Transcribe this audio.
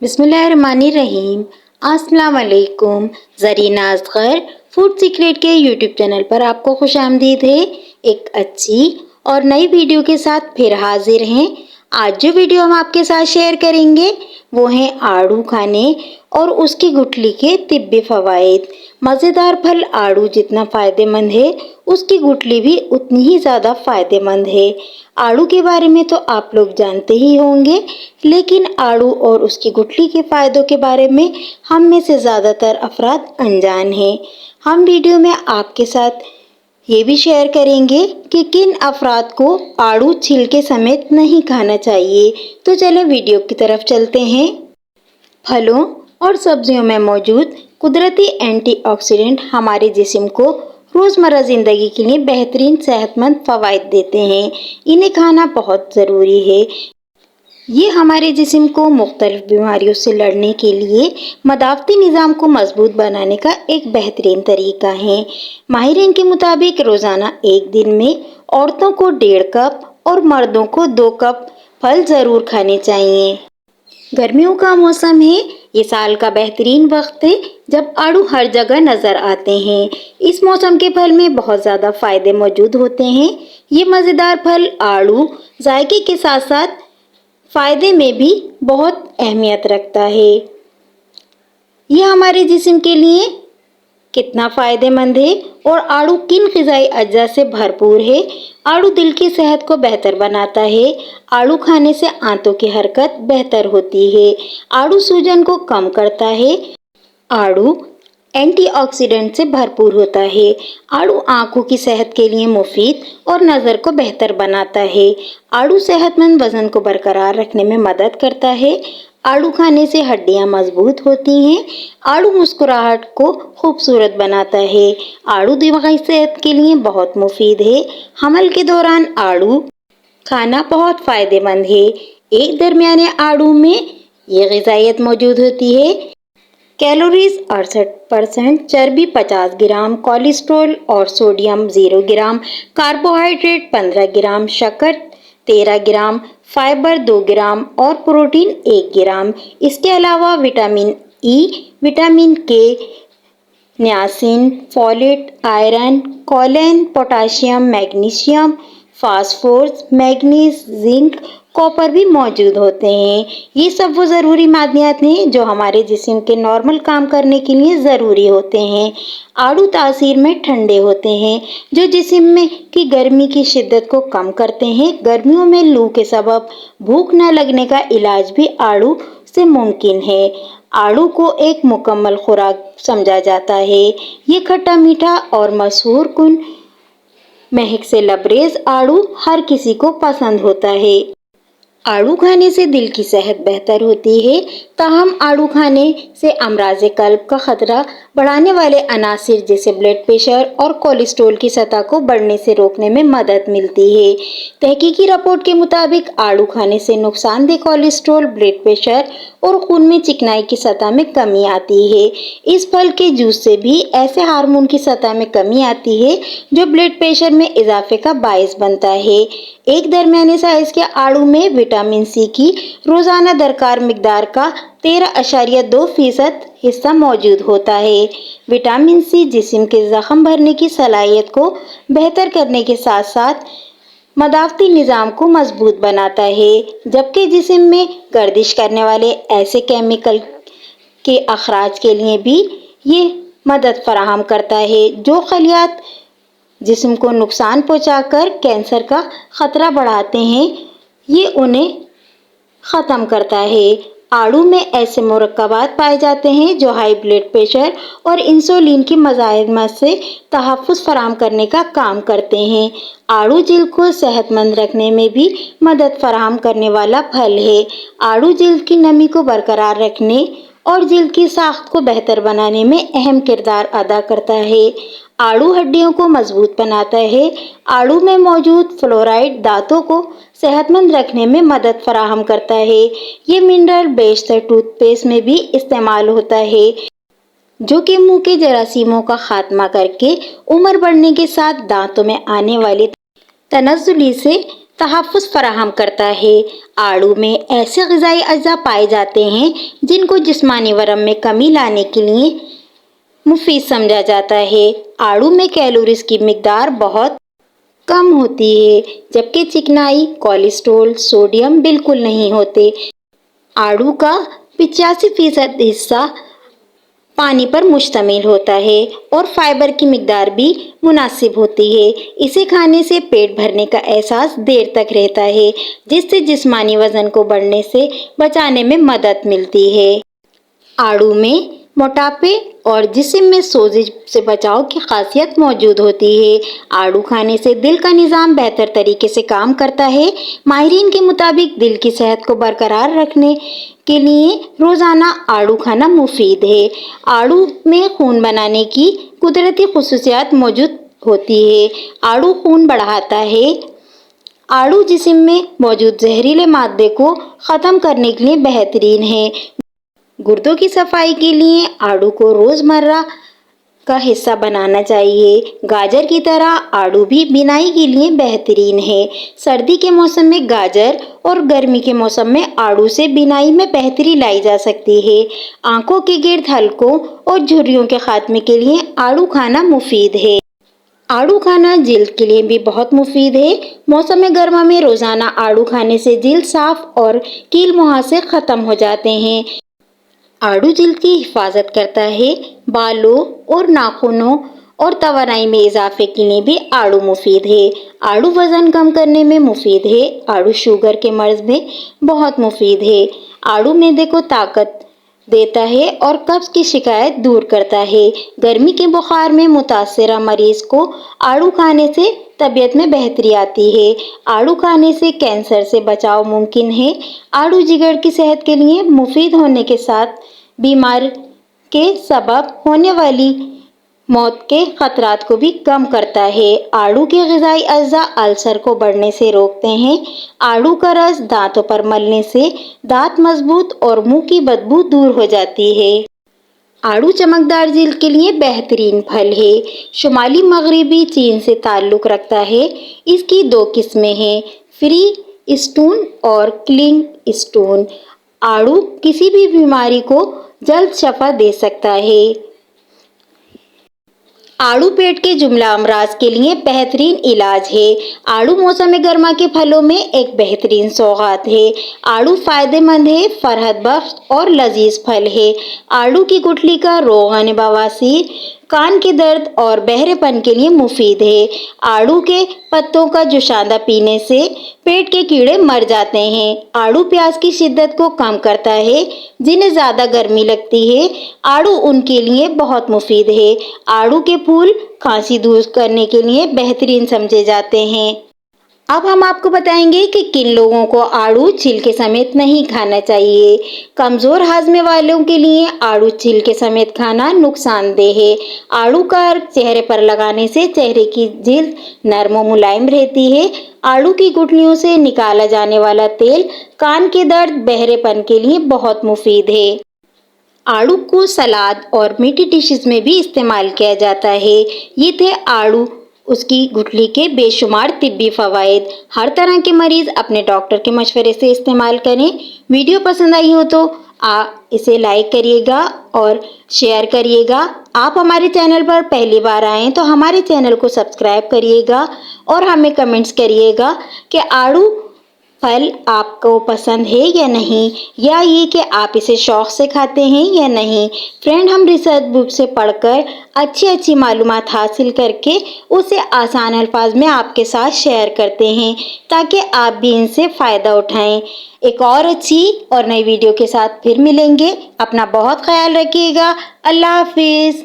बिस्मिल्लाहिर्रहमानिर्रहीम। अस्सलाम वालेकुम। ज़रीना असगर फूड सीक्रेट के यूट्यूब चैनल पर आपको खुश आमदीद है। एक अच्छी और नई वीडियो के साथ फिर हाजिर हैं। आज जो वीडियो हम आपके साथ शेयर करेंगे वो है आड़ू खाने और उसकी गुठली के तिब्बी फ़वाइद। मज़ेदार फल आड़ू जितना फ़ायदेमंद है उसकी गुठली भी उतनी ही ज़्यादा फ़ायदेमंद है। आड़ू के बारे में तो आप लोग जानते ही होंगे, लेकिन आड़ू और उसकी गुठली के फ़ायदों के बारे में हम में से ज़्यादातर अफराद अनजान हैं। हम वीडियो में आपके साथ ये भी शेयर करेंगे कि किन अफराद को आड़ू छिलके समेत नहीं खाना चाहिए। तो चलें वीडियो की तरफ चलते हैं। फलों और सब्जियों में मौजूद कुदरती एंटीऑक्सीडेंट हमारे जिस्म को रोज़मर्रा ज़िंदगी के लिए बेहतरीन सेहतमंद फ़वाइद देते हैं। इन्हें खाना बहुत ज़रूरी है। ये हमारे जिस्म को मुख्तलिफ बीमारियों से लड़ने के लिए मदाफ़ती निज़ाम को मजबूत बनाने का एक बेहतरीन तरीका है। माहिरीन के मुताबिक रोज़ाना एक दिन में औरतों को 1.5 कप और मर्दों को 2 कप फल ज़रूर खाने चाहिए। गर्मियों का मौसम है, ये साल का बेहतरीन वक्त है जब आड़ू हर जगह नज़र आते हैं। इस मौसम के फल में बहुत ज़्यादा फ़ायदे मौजूद होते हैं। ये मज़ेदार फल आड़ू जायके के साथ साथ फ़ायदे में भी बहुत अहमियत रखता है। ये हमारे जिस्म के लिए कितना फ़ायदेमंद है और आड़ू किन ग़िज़ाई अज्जा से भरपूर है। आड़ू दिल की सेहत को बेहतर बनाता है। आड़ू खाने से आंतों की हरकत बेहतर होती है। आड़ू सूजन को कम करता है। आड़ू एंटीऑक्सीडेंट से भरपूर होता है। आड़ू आँखों की सेहत के लिए मुफीद और नज़र को बेहतर बनाता है। आड़ू सेहतमंद वज़न को बरकरार रखने में मदद करता है। आड़ू खाने से हड्डियाँ मजबूत होती हैं। आड़ू मुस्कुराहट को खूबसूरत बनाता है। आड़ू दिमागी सेहत के लिए बहुत मुफीद है। हमल के दौरान आड़ू खाना बहुत फ़ायदेमंद है। एक दरमियाने आड़ू में ये ग़िज़ाइयत मौजूद होती है। कैलोरीज 68%, चर्बी 50 ग्राम, कोलेस्ट्रॉल और सोडियम 0 ग्राम, कार्बोहाइड्रेट 15 ग्राम, शक्कर 13 ग्राम, फाइबर 2 ग्राम और प्रोटीन 1 ग्राम। इसके अलावा विटामिन ई, विटामिन के, नियासिन, फोलेट, आयरन, कोलेन, potassium, magnesium, phosphorus, manganese, zinc, copper भी मौजूद होते हैं। ये सब वो ज़रूरी मादनियात हैं जो हमारे जिस्म के नॉर्मल काम करने के लिए ज़रूरी होते हैं। आड़ू तासीर में ठंडे होते हैं जो जिस्म में की गर्मी की शिद्दत को कम करते हैं। गर्मियों में लू के सबब भूख न लगने का इलाज भी आड़ू से मुमकिन है। आड़ू को एक मुकम्मल खुराक समझा जाता है। ये खट्टा मीठा और मशहूर कुन महक से लबरेज आड़ू हर किसी को पसंद होता है। आड़ू खाने से दिल की सेहत बेहतर होती है। ताहम आड़ू खाने से अमराज़े क़ल्ब का ख़तरा बढ़ाने वाले अनासिर जैसे ब्लड प्रेशर और कोलेस्ट्रॉल की सतह को बढ़ने से रोकने में मदद मिलती है। तहकीकी रिपोर्ट के मुताबिक आड़ू खाने से नुकसानदेह कोलेस्ट्रॉल, ब्लड प्रेशर और खून में चिकनाई की सतह में कमी आती है। इस फल के जूस से भी ऐसे हार्मोन की सतह में कमी आती है जो ब्लड प्रेशर में इजाफे का बायस बनता है। एक दरमियाने साइज के आड़ू में विटामिन सी की रोज़ाना दरकार मिकदार का 13.2% हिस्सा मौजूद होता है। विटामिन सी जिस्म के ज़ख्म भरने की सलाहियत को बेहतर करने के साथ साथ मदाफ़ती निज़ाम को मजबूत बनाता है, जबकि जिस्म में गर्दिश करने वाले ऐसे केमिकल के अखराज के लिए भी ये मदद फराहम करता है जो खलियात जिस्म को नुकसान पहुंचाकर कैंसर का ख़तरा बढ़ाते हैं, ये उन्हें ख़त्म करता है। आड़ू में ऐसे मुरक्कबात पाए जाते हैं जो हाई ब्लड प्रेशर और इंसुलिन की मज़ाहिमत से तहफ़्फ़ुज़ फराहम करने का काम करते हैं। आड़ू जिल्द को सेहतमंद रखने में भी मदद फराहम करने वाला फल है। आड़ू जिल्द की नमी को बरकरार रखने और जिल्द की साख्त को बेहतर बनाने में अहम किरदार अदा करता है। आड़ू हड्डियों को मजबूत बनाता है। आड़ू में मौजूद फ्लोराइड दांतों को सेहतमंद रखने में मदद फराहम करता है। ये मिनरल बेशतर टूथपेस्ट में भी इस्तेमाल होता है जो कि मुंह के जरासीमों का खात्मा करके उम्र बढ़ने के साथ दांतों में आने वाली तनज़्ज़ुली से तहफ़्फ़ुज़ फ़राहम करता है। आड़ू में ऐसे ग़िज़ाई अज्जा पाए जाते हैं जिनको जिस्मानी वज़न में कमी लाने के लिए मुफीद समझा जाता है। आड़ू में कैलोरीज़ की मिक़दार बहुत कम होती है, जबकि चिकनाई, कोलेस्ट्रॉल, सोडियम बिल्कुल नहीं होते। आड़ू का 85% हिस्सा पानी पर मुश्तमिल होता है और फाइबर की मिक़दार भी मुनासिब होती है। इसे खाने से पेट भरने का एहसास देर तक रहता है, जिससे जिस्मानी वज़न को बढ़ने से बचाने में मदद मिलती है। आड़ू में मोटापे और जिस्म में सोजिश से बचाव की खासियत मौजूद होती है। आड़ू खाने से दिल का निज़ाम बेहतर तरीके से काम करता है। माहिरीन के मुताबिक दिल की सेहत को बरकरार रखने के लिए रोज़ाना आड़ू खाना मुफीद है। आड़ू में खून बनाने की कुदरती खुसूसियात मौजूद होती है। आड़ू खून बढ़ाता है। आड़ू जिस्म में मौजूद जहरीले मादे को ख़त्म करने के लिए बेहतरीन है। गुर्दों की सफाई के लिए आड़ू को रोज़मर्रा का हिस्सा बनाना चाहिए। गाजर की तरह आड़ू भी बिनाई के लिए बेहतरीन है। सर्दी के मौसम में गाजर और गर्मी के मौसम में आड़ू से बिनाई में बेहतरी लाई जा सकती है। आंखों के गिर्द हलकों और झुर्रियों के खात्मे के लिए आड़ू खाना मुफीद है। आड़ू खाना जिल्द के लिए भी बहुत मुफीद है। मौसम गर्मा में रोज़ाना आड़ू खाने से जिल्द साफ और कील मुहासे ख़त्म हो जाते हैं। आड़ू जिल्द की हिफाजत करता है। बालों और नाखूनों और तवानाई में इजाफे के लिए भी आड़ू मुफीद है। आड़ू वज़न कम करने में मुफीद है। आड़ू शुगर के मर्ज़ में बहुत मुफीद है। आड़ू मैदे को ताकत देता है और कब्ज़ की शिकायत दूर करता है। गर्मी के बुखार में मुतासरा मरीज़ को आड़ू खाने से तबीयत में बेहतरी आती है। आड़ू खाने से कैंसर से बचाव मुमकिन है। आड़ू जिगर की सेहत के लिए मुफीद होने के साथ बीमार के सबब होने वाली मौत के खतरात को भी कम करता है। आड़ू के ग़िज़ाई अज्जा अल्सर को बढ़ने से रोकते हैं। आड़ू का रस दांतों पर मलने से दांत मजबूत और मुंह की बदबू दूर हो जाती है। आड़ू चमकदार जिल्द के लिए बेहतरीन फल है। शुमाली मगरबी चीन से ताल्लुक़ रखता है। इसकी 2 किस्में हैं, फ्री स्टोन और क्लिंग स्टोन। आड़ू किसी भी बीमारी को जल्द शफा दे सकता है। आड़ू पेट के जुमला अमराज के लिए बेहतरीन इलाज है। आड़ू मौसम गर्मा के फलों में एक बेहतरीन सौगात है। आड़ू फ़ायदेमंद है, फ़रहत बख्श और लजीज फल है। आड़ू की गुठली का रोगन बवासीर, कान के दर्द और बहरेपन के लिए मुफीद है। आड़ू के पत्तों का जुशांदा पीने से पेट के कीड़े मर जाते हैं। आड़ू प्यास की शिद्दत को कम करता है। जिन्हें ज़्यादा गर्मी लगती है, आड़ू उनके लिए बहुत मुफीद है। आड़ू के फूल खांसी दूर करने के लिए बेहतरीन समझे जाते हैं। अब हम आपको बताएंगे कि किन लोगों को आड़ू छिलके समेत नहीं खाना चाहिए। कमज़ोर हाजमे वालों के लिए आड़ू छिलके समेत खाना नुकसानदेह है। आड़ू का अर्क चेहरे पर लगाने से चेहरे की जिल्द नरम और मुलायम रहती है। आड़ू की गुठलियों से निकाला जाने वाला तेल कान के दर्द, बहरेपन के लिए बहुत मुफीद है। आड़ू को सलाद और मीठी डिशेस में भी इस्तेमाल किया जाता है। ये थे आड़ू उसकी गुठली के बेशुमार तिब्बी फ़वाइद। हर तरह के मरीज़ अपने डॉक्टर के मशवरे से इस्तेमाल करें। वीडियो पसंद आई हो तो इसे लाइक करिएगा और शेयर करिएगा। आप हमारे चैनल पर पहली बार आएँ तो हमारे चैनल को सब्सक्राइब करिएगा और हमें कमेंट्स करिएगा कि आड़ू फल आपको पसंद है या नहीं, या ये कि आप इसे शौक़ से खाते हैं या नहीं। फ्रेंड, हम रिसर्च बुक से पढ़कर अच्छी मालूमात हासिल करके उसे आसान अल्फाज में आपके साथ शेयर करते हैं ताकि आप भी इनसे फ़ायदा उठाएं। एक और अच्छी और नई वीडियो के साथ फिर मिलेंगे। अपना बहुत ख्याल रखिएगा। अल्लाह हाफिज़।